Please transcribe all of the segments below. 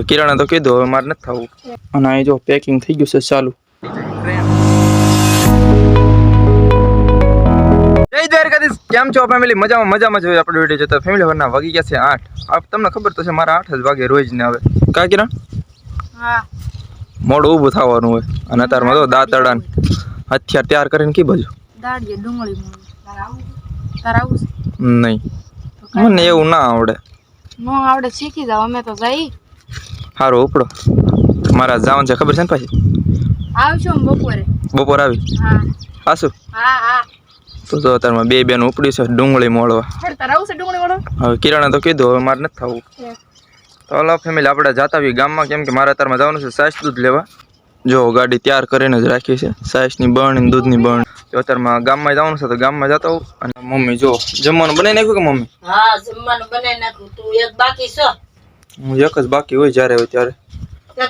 કિરાણા તો કીધું હવે મારે નથી થવું. અને અહીં જો પેકિંગ થઈ ગયું છે ચાલુ. જય દ્વારકાધીશ, કેમ છો ફેમિલી? મજામાં જોઈએ આપણે વિડીયો જોતા. ફેમિલી વરના વાગી ગયા છે 8. આપ તમને ખબર તો છે મારા 8 જ વાગે રોજ ને આવે. કા કિરણ? હા, મોડું ઊભું થવાનું હોય. અને અત્યારમાં તો દાંતડા હથિયાર તૈયાર કરીને કી બાજુ દાડીએ ડુંગળી નહીં, મને એવું ના આવડે. નો આવડે શીખી જાવ, અમે તો જઈ. સારું ઉપડો, મારા જવાનું છે ખબર છે ને પાછી. આવજો બપોર આવી. હા આસુ. હા તો જો અત્યારમાં બે બેન ઉપડી છે ડુંગળી મોળવા. હવે કિરાણા તો કીધું હવે મારે નથી થવું. તો હલો ફેમિલી આપણે જાતા આવી ગામમાં, કેમ કે મારે અત્યારમાં જવાનું છે સાસ દૂધ લેવા. જો ગાડી તૈયાર કરીને જ રાખી છે, સાસની બરણી દૂધની બરણી. તો અત્યારમાં ગામમાં જવાનું છે તો ગામમાં જતા હોઉં. અને મમ્મી જો જમવાનું બનાવી નાખ્યું કે મમ્મી? હા, જમવાનું બનાવી નાખ્યું. તું એક બાકી છો? હું એક જ બાકી હોય જ્યારે હોય ત્યારે.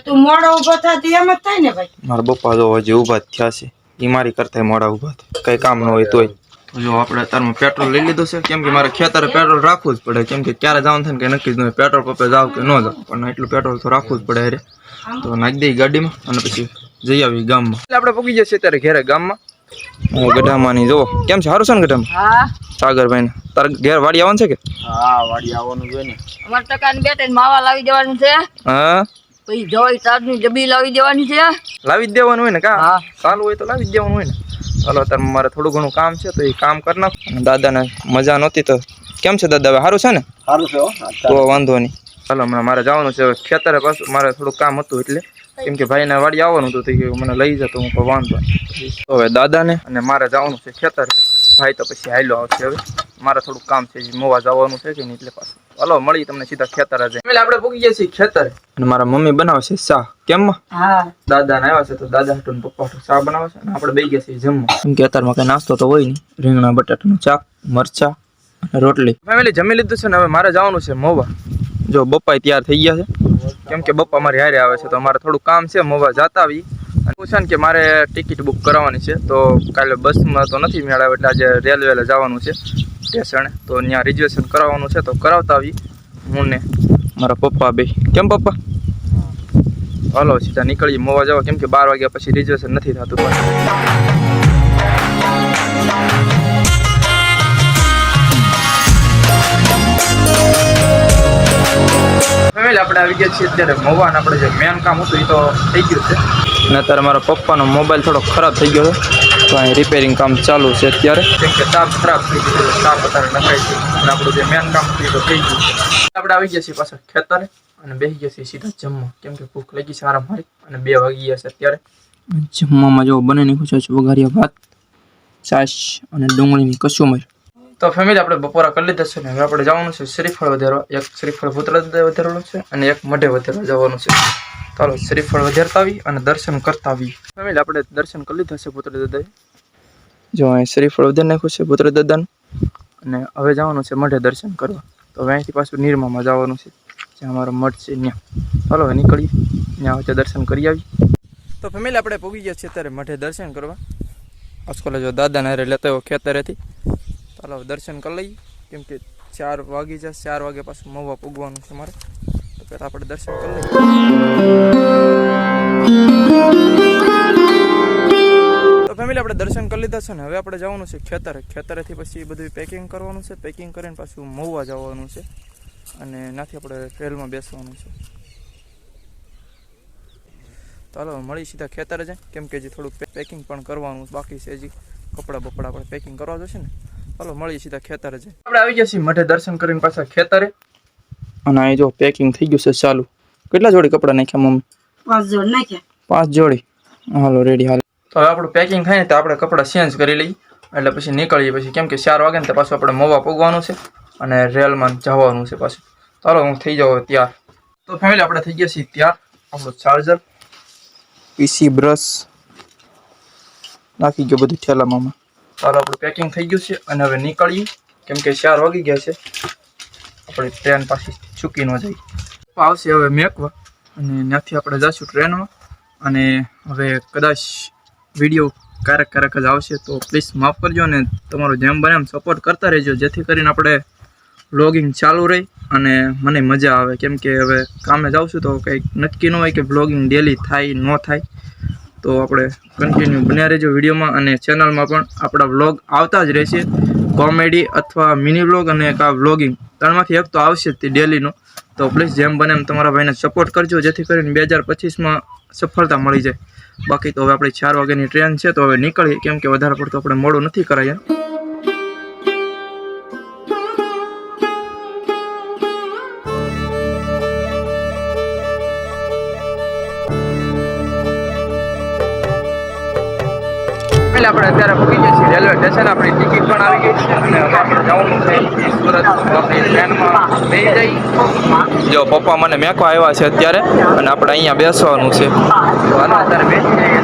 તું મોડો ઊભો થતી એમ જ થાય ને ભાઈ. મારા પપ્પા જો હજી ઊભા જ થયા છે, એ મારી કરતા મોડા ઊભા થાય, કઈ કામ ન હોય તોય. તો જો આપણે અત્યારમાં પેટ્રોલ લઈ લીધું છે, કેમ કે મારે ખેતરે પેટ્રોલ રાખવું જ પડે, કેમ કે ક્યારે જવાનું થાય ને કઈ નક્કી જ નહીં. પેટ્રોલ પંપે જાવ કે ન જાવ, પણ એટલું પેટ્રોલ તો રાખવું જ પડે. અરે તો નાખી દઈએ ગાડીમાં અને પછી જઈ આવી ગામમાં. એટલે આપણે પહોંચી જઈએ અત્યારે ઘેરે ગામમાં. ગઢામાંની જો કેમ છે? સારું છે ને ગઢામાં? હા સાગરભાઈ ને તારે ઘેર વાડી આવવાનું છે કે? હા, વાડી આવવાનું જોઈએ ને. અમાર ટકાની બેટે માવા લાવી દેવાનું છે. હા, પછી જોઈ તારની ડબ્બી લાવી દેવાની છે. લાવી જ દેવાનું હોય ને? કા હા, ચાલુ હોય તો લાવી જ દેવાનું હોય ને. ચાલો અત્યારે મારે થોડું ઘણું કામ છે તો એ કામ કરી નાખ. દાદાને મજા નહોતી તો કેમ છે દાદા? હવે સારું છે ને? સારું છે તો વાંધો નહીં. ચાલો હમણાં મારે જવાનું છે હવે ખેતરે, પાછું મારે થોડું કામ હતું એટલે, કેમ કે ભાઈને વાડી આવવાનું હતું તો મને લઈ જતો હું કોઈ વાંધો નહીં. તો હવે દાદાને અને મારે જવાનું છે ખેતરે. ભાઈ તો પછી હાઈલો આવશે. હવે મારે થોડું કામ છે, મોવા જવાનું છે કે નહીં એટલે પાછું. હાલો મળી તમને સીધા ખેતરે જાય. એટલે આપણે પૂગી ગયા છીએ ખેતરે અને મારા મમ્મી બનાવે છે ચા. કેમ? હા, દાદા ને આવ્યા છે તો દાદા હાટુ પપ્પા હાટુ ચા બનાવે છે અને આપણે બે ગયા છીએ જમવા. કેમ કે અત્યારમાં કઈ નાસ્તો તો હોય નહીં. રીંગણા બટાટાનું શાક, મરચા અને રોટલી. ફેમિલી જમી લીધું છે ને હવે મારે જવાનું છે મોવા. જો બપ્પા તૈયાર થઈ ગયા છે, કેમ કે બપ્પા મારી હારે આવે છે તો મારે થોડું કામ છે. મોવા જાતા આવી અને પૂછે ને કે મારે ટિકિટ બુક કરવાની છે, તો કાલે બસમાં તો નથી મેળાવે એટલે આજે રેલવે જવાનું છે સ્ટેશને, તો ત્યાં રિઝર્વેશન કરાવવાનું છે તો કરાવતા આવી હું ને મારા પપ્પા બે. કેમ પપ્પા? હાલો સીધા નીકળીએ મોવા જવા, કેમ કે 12 વાગ્યા પછી રિઝર્વેશન નથી થતું. ફેમિલી આપણે આવી ગયા છીએ અત્યારે મોવા, અને આપણે જે મેન કામ હતું એ તો થઈ ગયું છે. અને અત્યારે મારા પપ્પાનો મોબાઈલ થોડો ખરાબ થઈ ગયો છે તો અહીં રિપેરિંગ કામ ચાલુ છે અત્યારે, કેમ કે તાપ ખરાબ થઈ ગયો છે. તાપ અત્યારે નખાય છે અને આપણું જે મેન કામ હતું એ તો થઈ ગયું. આપણે આવી ગયા છીએ પાછા ખેતરે અને બેસી ગયા છીએ સીધા જમવા, કેમ કે ભૂખ લાગી છે આરામ મારી અને 2 વાગી ગયા છે અત્યારે. જમવામાં જો બને નાખ્યું છે વઘારિયા ભાત, છાશ અને ડુંગળીની કસુંબર. તો ફેમિલી આપણે બપોરા કરી લીધા છે ને હવે આપણે જવાનું છે શ્રીફળ વધારવા. એક શ્રીફળ વધારેલું છે અને એક મઢે વધારવા જવાનું છે. ચાલો શ્રીફળ વધારતા આવી અને દર્શન કરતા આવી. ફેમિલી આપણે દર્શન કરી લીધા છે પુત્ર દાદાએ. જો અહીં શ્રીફળ વધારી નાખ્યું છે પુત્ર દાદાનું અને હવે જવાનું છે મઢે દર્શન કરવા. તો હવે અહીંથી પાછું નિરમામાં જવાનું છે જ્યાં અમારો મઠ છે ત્યાં. ચાલો હવે નીકળીએ, ત્યાં વચ્ચે દર્શન કરી આવી. તો ફેમિલી આપણે પહોંચી ગયા છીએ અત્યારે મઢે દર્શન કરવા. આજકાલ જો દાદાને હારે લેતા હોય ખેતરેથી. ચાલો દર્શન કરી લઈએ, કેમ કે 4 વાગી જશે. 4 વાગે પાછું મવા પૂગવાનું છે મારે, તો પહેલાં આપણે દર્શન કરી લઈએ. તો ફેમિલી આપણે દર્શન કરી લીધા છે ને હવે આપણે જવાનું છે ખેતરે. ખેતરેથી પછી બધું પેકિંગ કરવાનું છે. પેકિંગ કરીને પાછું મવા જવાનું છે અને નાથી આપણે ટ્રેલમાં બેસવાનું છે. ચાલો મળી સીધા ખેતરે જાય, કેમ કે હજી થોડુંક પેકિંગ પણ કરવાનું બાકી છે. હજી કપડાં બપડા આપણે પેકિંગ કરવા જશે ને. ચાલો મળીએ સીધા ખેતરે જાય. આપણે આવી ગયા છીએ મઢે દર્શન કરીને પાછા ખેતરે અને અહીં જો પેકિંગ થઈ ગયું છે ચાલુ. કેટલા જોડી કપડાં નાખ્યા મમ્મી? 5 જોડી નાખ્યા. 5 જોડી. હાલો રેડી હાલ. તો હવે આપણું પેકિંગ થાય ને તો આપણે કપડાં ચેન્જ કરી લઈએ એટલે પછી નીકળીએ પછી, કેમ કે 4 વાગે ને તો પાછું આપણે મોવા પૂગવાનું છે અને રેલમાં જવાનું છે પાછું. ચાલો હું થઈ જાઉં તૈયાર. તો ફેમિલી આપણે થઈ ગયા છીએ તૈયાર. આપણું ચાર્જર, પીસી, બ્રશ નાખી ગયો બધું ઠેલામાં. ચાલો આપણું પેકિંગ થઈ ગયું છે અને હવે નીકળીએ, કેમ કે 4 વાગી ગયા છે. આપણે ટ્રેન પાછી ચૂકી ન જાય. આવશે હવે મેકવા અને ત્યાંથી આપણે જઈશું ટ્રેનમાં. અને હવે કદાચ વિડીયો ક્યારેક જ આવશે તો પ્લીઝ માફ કરજો અને તમારો જેમ બને એમ સપોર્ટ કરતા રહેજો, જેથી કરીને આપણે વ્લોગિંગ ચાલુ રહી અને મને મજા આવે, કેમ કે હવે કામે જાઉં છું તો કંઈક નક્કી ન હોય કે વ્લોગિંગ ડેલી થાય ન થાય. તો આપણે કન્ટિન્યુ બન્યા રહેજો વિડીયોમાં, અને ચેનલમાં પણ આપણા વ્લોગ આવતા જ રહેશે. કોમેડી અથવા મિની વ્લોગ અને એક આ વ્લોગિંગ ત્રણમાંથી એક તો આવશે જ તે ડેલીનો. તો પ્લીઝ જેમ બને એમ તમારા ભાઈને સપોર્ટ કરજો, જેથી કરીને 2025માં સફળતા મળી જાય. બાકી તો હવે આપણી 4 વાગ્યાની ટ્રેન છે, તો હવે નીકળીએ, કેમ કે વધારે પડતું આપણે મોડું નથી કરાય. એટલે આપણે અત્યારે પહોંચી ગયા છીએ રેલવે સ્ટેશન. આપણી ટિકિટ પણ આવી ગઈ છે અને હવે આપણે જવાનું છે સુરત. આપણી ટ્રેનમાં બેસી જઈ. જો પપ્પા મને મેકવા આવ્યા છે અત્યારે, અને આપણે અહીંયા બેસવાનું છે. તો હાલો અત્યારે બેસી જઈએ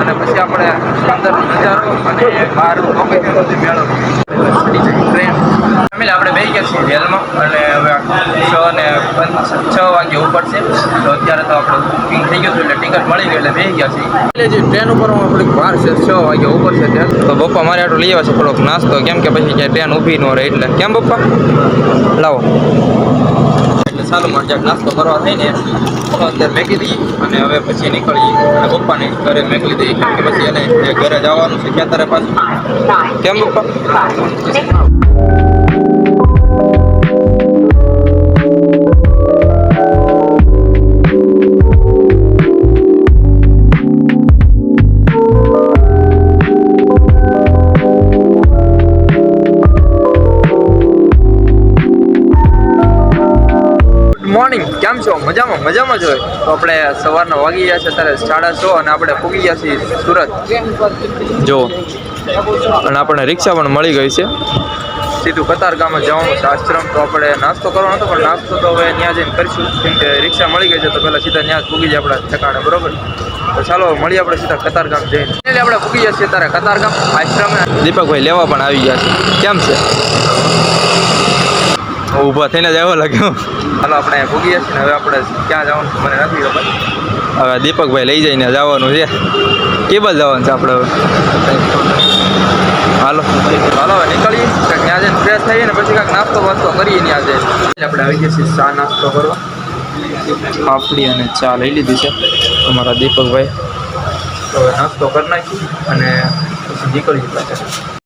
અને પછી આપણે અંદરનો નજારો અને બહાર મેળો ટ્રેન ફેમિલી આપણે બેસી ગયા છીએ રેલમાં, અને હવે 6 વાગે ઉપડશે. તો અત્યારે તો આપણે બુકિંગ થઈ ગયું એટલે ટિકિટ મળી ગઈ એટલે બેસી ગયા છીએ. એટલે જે ટ્રેન ઉપર થોડીક વાર છે, 6 વાગે ઉપડશે ત્યાં. તો પપ્પા મારે આટલું લઈ આવ્યા છે થોડોક નાસ્તો, કેમ કે પછી ક્યાંય ટ્રેન ઊભી ન રહે એટલે. કેમ પપ્પા? લાવો. એટલે સારું મારે જ્યાં નાસ્તો કરવા થઈને અંદર મેકી દઈએ અને હવે પછી નીકળીએ. અને પપ્પાને ઘરે મેકલી દઈએ, કેમ કે પછી એને ઘરે જવાનું છે ખેતરે પાછું. કેમ પપ્પા? મોર્નિંગ, કેમ છો? મજામાં મજામાં જ હોય. તો આપણે સવારના વાગી ગયા છે અત્યારે 6:30 અને આપણે પૂગી ગયા છીએ સુરત. જો અને આપણે રિક્ષા પણ મળી ગઈ છે. સીધું કતારગામ જવાનું છે આશ્રમ. તો આપણે નાસ્તો કરવાનો હતો, પણ નાસ્તો તો હવે ત્યાં જઈને કરીશું, કેમ કે રિક્ષા મળી ગઈ છે. તો પહેલાં સીધા ત્યાં જ પૂગી જાય આપણા ઠેકાણે, બરોબર? તો ચાલો મળીએ આપણે સીધા કતારગામ જઈને. એટલે આપણે પૂગી ગયા છીએ અત્યારે કતારગામ આશ્રમે. દીપકભાઈ લેવા પણ આવી ગયા છે. કેમ છે? ઊભા થઈને જ આવ્યો લાગ્યો. હાલો આપણે ભૂગીએ છીએ ને હવે આપણે ક્યાં જવાનું મને નથી ખબર. હવે દીપકભાઈ લઈ જઈને જવાનું છે. કેબલ જવાનું છે આપણે હવે. હાલો હાલો હવે નીકળીએ, ત્યાં જઈને ફ્રેશ થઈએ ને પછી કાંઈક નાસ્તો વાસ્તો કરીએ ત્યાં જઈને. આપણે આવી ગયા છીએ ચા નાસ્તો કરવા. પાપડી અને ચા લઈ લીધી છે અમારા દીપકભાઈ. તો હવે નાસ્તો કરી નાખીએ અને પછી નીકળીએ પાછા.